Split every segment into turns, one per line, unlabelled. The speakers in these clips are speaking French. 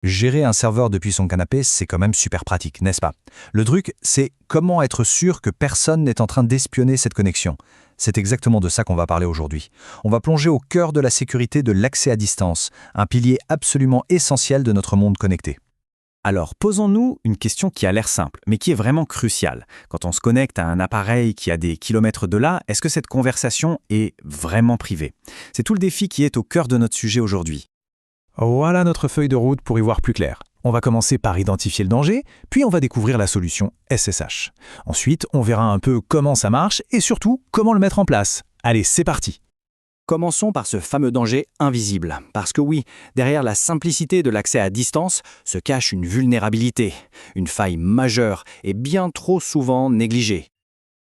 Gérer un serveur depuis son canapé, c'est quand même super pratique, n'est-ce pas? Le truc, c'est comment être sûr que personne n'est en train d'espionner cette connexion. C'est exactement de ça qu'on va parler aujourd'hui. On va plonger au cœur de la sécurité de l'accès à distance, un pilier absolument essentiel de notre monde connecté.
Alors, posons-nous une question qui a l'air simple, mais qui est vraiment cruciale. Quand on se connecte à un appareil qui a des kilomètres de là, est-ce que cette conversation est vraiment privée? C'est tout le défi qui est au cœur de notre sujet aujourd'hui.
Voilà notre feuille de route pour y voir plus clair. On va commencer par identifier le danger, puis on va découvrir la solution SSH. Ensuite, on verra un peu comment ça marche et surtout comment le mettre en place. Allez, c'est parti!
Commençons par ce fameux danger invisible. Parce que oui, derrière la simplicité de l'accès à distance se cache une vulnérabilité, une faille majeure et bien trop souvent négligée.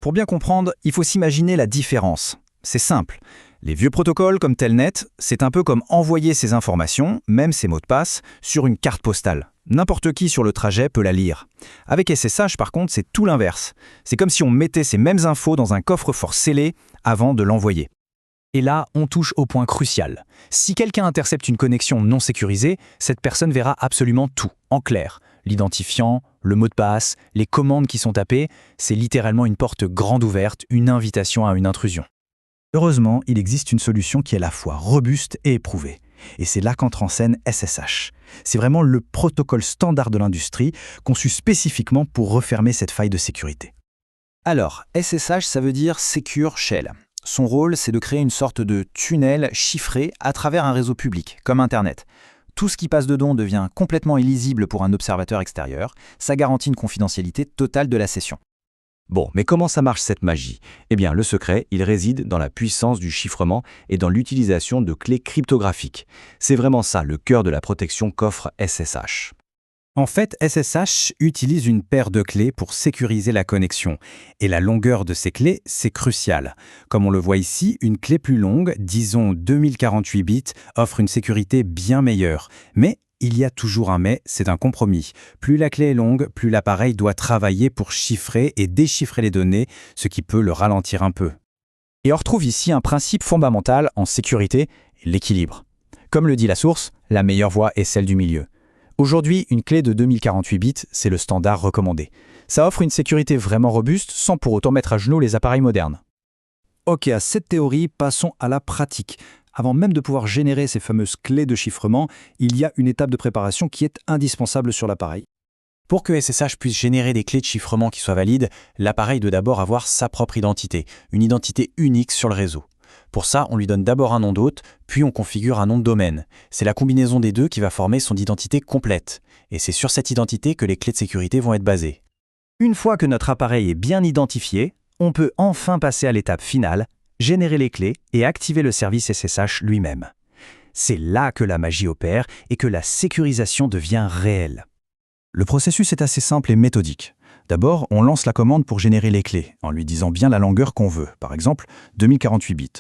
Pour bien comprendre, il faut s'imaginer la différence. C'est simple. Les vieux protocoles comme Telnet, c'est un peu comme envoyer ces informations, même ces mots de passe, sur une carte postale. N'importe qui sur le trajet peut la lire. Avec SSH, par contre, c'est tout l'inverse. C'est comme si on mettait ces mêmes infos dans un coffre-fort scellé avant de l'envoyer. Et là, on touche au point crucial. Si quelqu'un intercepte une connexion non sécurisée, cette personne verra absolument tout, en clair. L'identifiant, le mot de passe, les commandes qui sont tapées, c'est littéralement une porte grande ouverte, une invitation à une intrusion. Heureusement, il existe une solution qui est à la fois robuste et éprouvée. Et c'est là qu'entre en scène SSH. C'est vraiment le protocole standard de l'industrie, conçu spécifiquement pour refermer cette faille de sécurité.
Alors, SSH, ça veut dire Secure Shell. Son rôle, c'est de créer une sorte de tunnel chiffré à travers un réseau public, comme Internet. Tout ce qui passe dedans devient complètement illisible pour un observateur extérieur. Ça garantit une confidentialité totale de la session.
Bon, mais comment ça marche cette magie? Eh bien, le secret, il réside dans la puissance du chiffrement et dans l'utilisation de clés cryptographiques. C'est vraiment ça, le cœur de la protection qu'offre SSH.
En fait, SSH utilise une paire de clés pour sécuriser la connexion. Et la longueur de ces clés, c'est crucial. Comme on le voit ici, une clé plus longue, disons 2048 bits, offre une sécurité bien meilleure. Mais il y a toujours un mais, c'est un compromis. Plus la clé est longue, plus l'appareil doit travailler pour chiffrer et déchiffrer les données, ce qui peut le ralentir un peu.
Et on retrouve ici un principe fondamental en sécurité, l'équilibre. Comme le dit la source, la meilleure voie est celle du milieu. Aujourd'hui, une clé de 2048 bits, c'est le standard recommandé. Ça offre une sécurité vraiment robuste sans pour autant mettre à genoux les appareils modernes.
Ok, à cette théorie, passons à la pratique. Avant même de pouvoir générer ces fameuses clés de chiffrement, il y a une étape de préparation qui est indispensable sur l'appareil.
Pour que SSH puisse générer des clés de chiffrement qui soient valides, l'appareil doit d'abord avoir sa propre identité, une identité unique sur le réseau. Pour ça, on lui donne d'abord un nom d'hôte, puis on configure un nom de domaine. C'est la combinaison des deux qui va former son identité complète. Et c'est sur cette identité que les clés de sécurité vont être basées.
Une fois que notre appareil est bien identifié, on peut enfin passer à l'étape finale, générer les clés et activer le service SSH lui-même. C'est là que la magie opère et que la sécurisation devient réelle.
Le processus est assez simple et méthodique. D'abord, on lance la commande pour générer les clés, en lui disant bien la longueur qu'on veut, par exemple 2048 bits.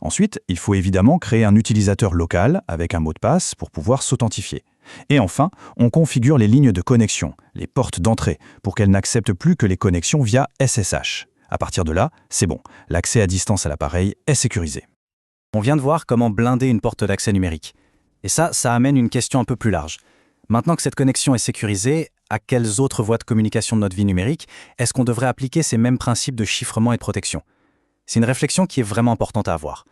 Ensuite, il faut évidemment créer un utilisateur local avec un mot de passe pour pouvoir s'authentifier. Et enfin, on configure les lignes de connexion, les portes d'entrée, pour qu'elles n'acceptent plus que les connexions via SSH. À partir de là, c'est bon, l'accès à distance à l'appareil est sécurisé.
On vient de voir comment blinder une porte d'accès numérique. Et ça amène une question un peu plus large. Maintenant que cette connexion est sécurisée, à quelles autres voies de communication de notre vie numérique est-ce qu'on devrait appliquer ces mêmes principes de chiffrement et de protection? C'est une réflexion qui est vraiment importante à avoir.